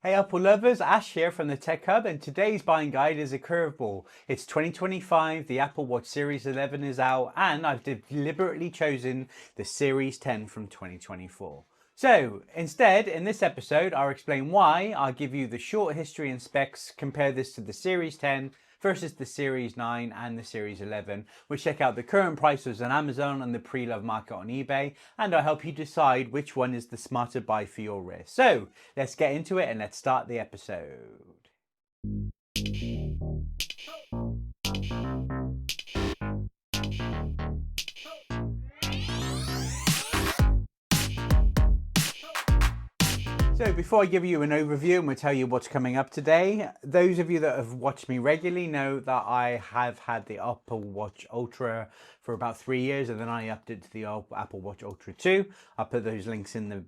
Hey Apple lovers, Ash here from the Tech Hub, and today's buying guide is a curveball. It's 2025, the Apple Watch Series 11 is out, and I've deliberately chosen the Series 10 from 2024. So instead, in this episode, I'll explain why, I'll give you the short history and specs, compare this to the Series 10 versus the Series 9 and the Series 11. We'll check out the current prices on Amazon and the pre-loved market on eBay, and I'll help you decide which one is the smarter buy for your wrist. So let's get into it and let's start the episode. So before I give you an overview and we'll tell you what's coming up today, those of you that have watched me regularly know that I have had the Apple Watch Ultra for about 3 years, and then I upped it to the Apple Watch Ultra 2. I'll put those links in the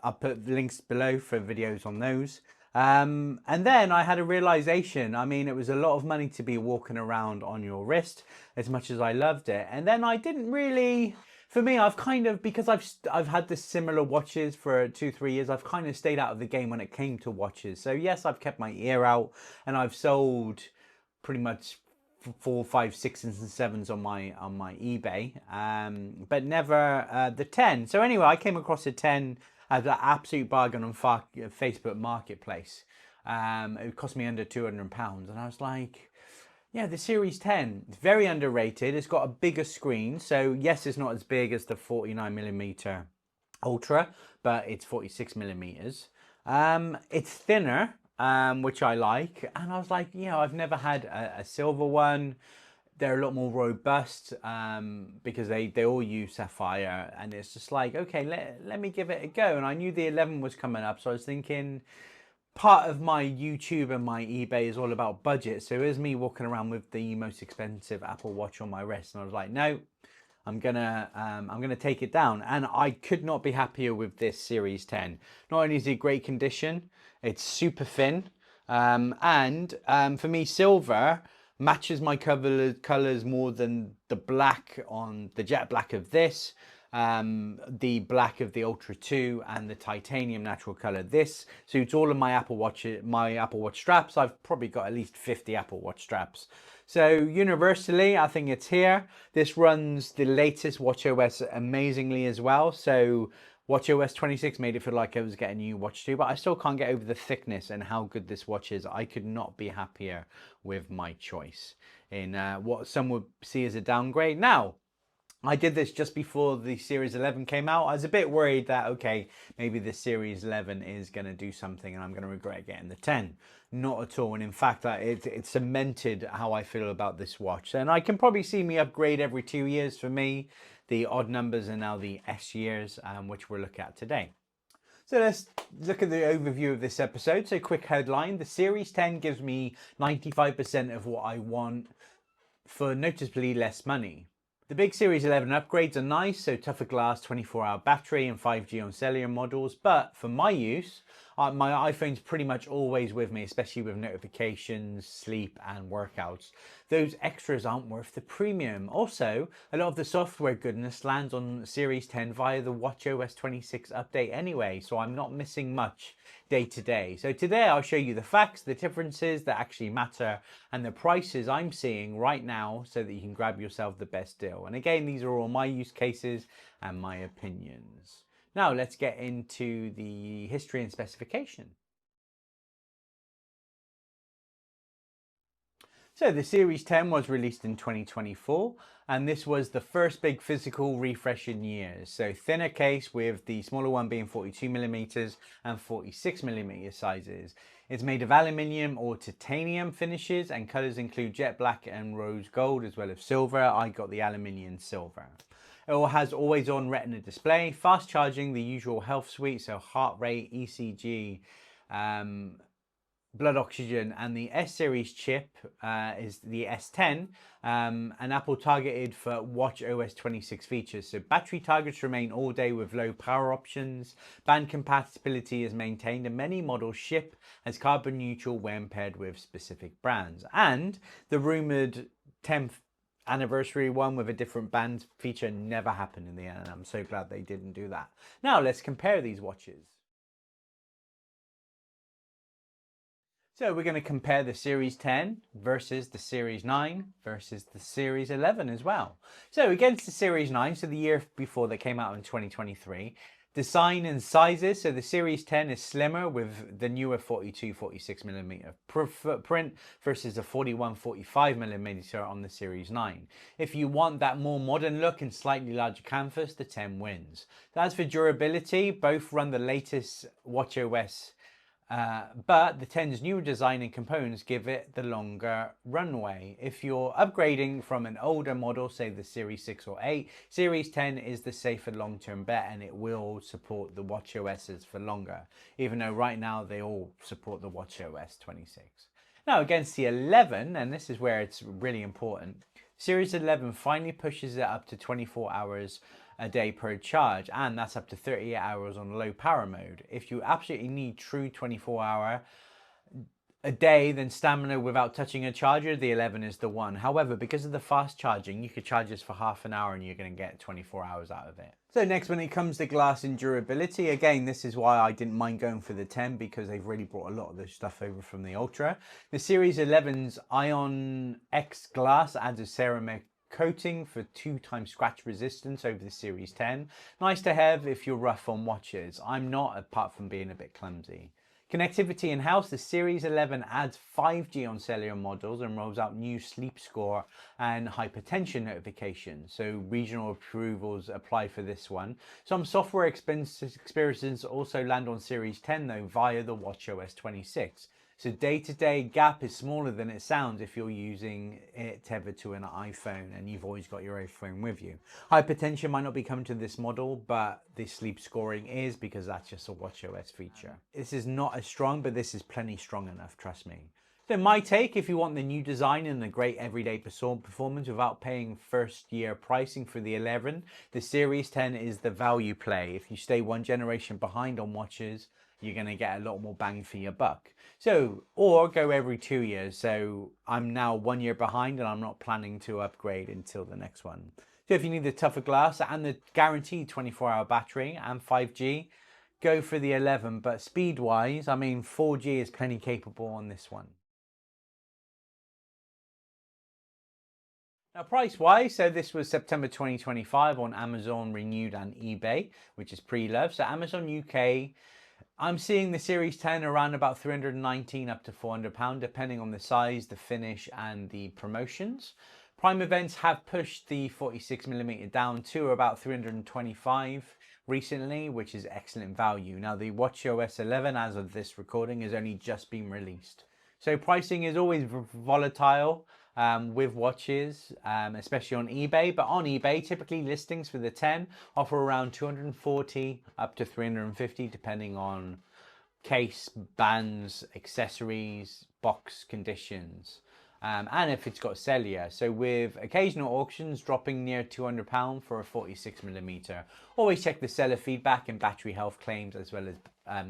I'll put links below for videos on those. And then I had a realization. I mean, it was a lot of money to be walking around on your wrist, as much as I loved it. And then I didn't really, for me, I've kind of, because I've had this similar watches for 2-3 years, I've kind of stayed out of the game when it came to watches. So yes, I've kept my ear out, and I've sold pretty much 4, 5, 6s and 7s on my eBay, but never the 10. So anyway, I came across a 10 as an absolute bargain on Facebook Marketplace. It cost me under £200, and I was like, yeah, the Series 10, it's very underrated. It's got a bigger screen. So yes, it's not as big as the 49mm Ultra, but it's 46mm. It's thinner, which I like. And I was like, I've never had a silver one. They're a lot more robust because they all use sapphire, and it's just like, okay, let me give it a go. And I knew the 11 was coming up, so I was thinking, part of my YouTube and my eBay is all about budget. So here's me walking around with the most expensive Apple Watch on my wrist, and I was like, no, I'm gonna take it down. And I could not be happier with this Series 10. Not only is it great condition, it's super thin, and for me, silver matches my colors more than the black on the jet black of this, the black of the Ultra 2, and the titanium natural color. This suits all of my Apple Watch straps. I've probably got at least 50 Apple Watch straps. So universally, I think it's here. This runs the latest watchOS amazingly as well. So watchOS 26 made it feel like I was getting a new watch too, but I still can't get over the thickness and how good this watch is. I could not be happier with my choice in what some would see as a downgrade. Now, I did this just before the Series 11 came out. I was a bit worried that, okay, maybe the Series 11 is going to do something and I'm going to regret getting the 10. Not at all. And in fact, it cemented how I feel about this watch. And I can probably see me upgrade every 2 years for me. The odd numbers are now the S years, which we'll look at today. So let's look at the overview of this episode. So quick headline, the Series 10 gives me 95% of what I want for noticeably less money. The big Series 11 upgrades are nice, so tougher glass, 24-hour battery and 5G on cellular models, but for my use, my iPhone's pretty much always with me, especially with notifications, sleep and workouts. Those extras aren't worth the premium. Also, a lot of the software goodness lands on Series 10 via the watchOS 26 update anyway, so I'm not missing much day to day. So today I'll show you the facts, the differences that actually matter, and the prices I'm seeing right now so that you can grab yourself the best deal. And again, these are all my use cases and my opinions. Now let's get into the history and specification. So the Series 10 was released in 2024, and this was the first big physical refresh in years. So thinner case with the smaller one being 42mm and 46mm sizes. It's made of aluminium or titanium finishes, and colors include jet black and rose gold as well as silver. I got the aluminium silver. It all has always on retina display, fast charging, the usual health suite, so heart rate, ECG, blood oxygen, and the S series chip is the S10, and Apple targeted for watchOS 26 features. So battery targets remain all day with low power options. Band compatibility is maintained, and many models ship as carbon neutral when paired with specific brands. And the rumored 10th anniversary one with a different band feature never happened in the end, and I'm so glad they didn't do that. Now let's compare these watches. So we're going to compare the Series 10 versus the Series 9 versus the Series 11 as well. So against the Series 9, so the year before that came out in 2023, design and sizes. So the Series 10 is slimmer with the newer 42-46mm footprint versus a 41-45mm on the Series 9. If you want that more modern look and slightly larger canvas, the 10 wins. So as for durability, both run the latest watchOS, but the 10's newer design and components give it the longer runway. If you're upgrading from an older model, say the Series 6 or 8, Series 10 is the safer long-term bet, and it will support the watchOSs for longer, even though right now they all support the watchOS 26. Now against the 11, and this is where it's really important, Series 11 finally pushes it up to 24 hours a day per charge, and that's up to 38 hours on low power mode. If you absolutely need true 24-hour a day, then stamina without touching a charger, the 11 is the one. However, because of the fast charging, you could charge this for half an hour and you're going to get 24 hours out of it. So next, when it comes to glass and durability, again, this is why I didn't mind going for the 10, because they've really brought a lot of this stuff over from the Ultra. The Series 11's Ion X glass adds a ceramic coating for 2x scratch resistance over the Series 10. Nice to have if you're rough on watches. I'm not, apart from being a bit clumsy. Connectivity in-house, the Series 11 adds 5G on cellular models and rolls out new sleep score and hypertension notifications. So regional approvals apply for this one. Some software experiences also land on Series 10 though via the watchOS 26. So day-to-day gap is smaller than it sounds if you're using it tethered to an iPhone and you've always got your iPhone with you. Hypertension might not be coming to this model, but the sleep scoring is, because that's just a watchOS feature. This is not as strong, but this is plenty strong enough, trust me. So my take, if you want the new design and a great everyday performance without paying first year pricing for the 11, the Series 10 is the value play. If you stay one generation behind on watches, you're going to get a lot more bang for your buck. So, or go every 2 years. So I'm now 1 year behind and I'm not planning to upgrade until the next one. So if you need the tougher glass and the guaranteed 24-hour battery and 5G, go for the 11. But speed wise, I mean, 4G is plenty capable on this one. Now price wise, so this was September 2025 on Amazon, Renewed and eBay, which is pre-loved. So Amazon UK, I'm seeing the Series 10 around about 319 up to £400, depending on the size, the finish and the promotions. Prime events have pushed the 46mm down to about 325 recently, which is excellent value. Now the watchOS 11, as of this recording, has only just been released. So pricing is always volatile with watches, especially on eBay. But on eBay, typically listings for the 10 offer around 240 up to 350, depending on case, bands, accessories, box conditions, and if it's got cellular. So with occasional auctions dropping near £200 for a 46mm. Always check the seller feedback and battery health claims, as well as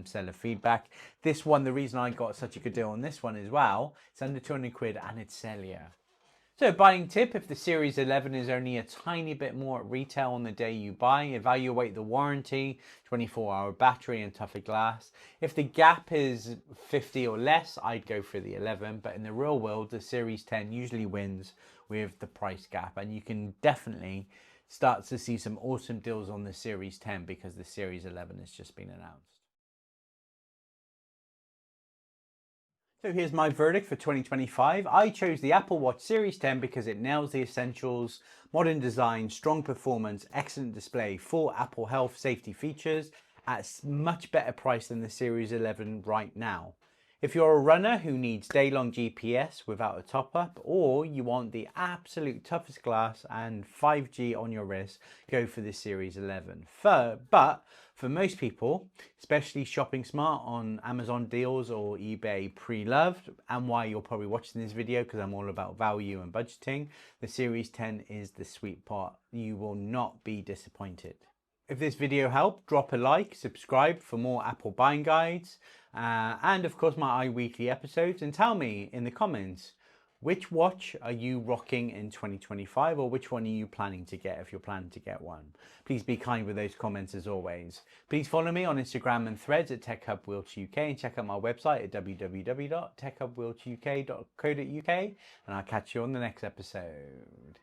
seller feedback. This one, the reason I got such a good deal on this one as well, it's under 200 quid and it's cellular. So buying tip, if the Series 11 is only a tiny bit more at retail on the day you buy, evaluate the warranty, 24-hour battery and tougher glass. If the gap is 50 or less, I'd go for the 11, but in the real world, the Series 10 usually wins with the price gap, and you can definitely start to see some awesome deals on the Series 10 because the Series 11 has just been announced. So here's my verdict for 2025. I chose the Apple Watch Series 10 because it nails the essentials: modern design, strong performance, excellent display, full Apple health safety features at a much better price than the Series 11 right now. If you're a runner who needs day-long GPS without a top-up, or you want the absolute toughest glass and 5G on your wrist, go for the Series 11. But for most people, especially shopping smart on Amazon deals or eBay pre-loved, and why you're probably watching this video, because I'm all about value and budgeting, the Series 10 is the sweet spot. You will not be disappointed. If this video helped, drop a like, subscribe for more Apple buying guides, and of course my iWeekly episodes, and tell me in the comments, Which watch are you rocking in 2025, or which one are you planning to get if you're planning to get one? Please be kind with those comments as always. Please follow me on Instagram and Threads at TechHubWiltsUK and check out my website at www.techhubwiltsuk.co.uk, and I'll catch you on the next episode.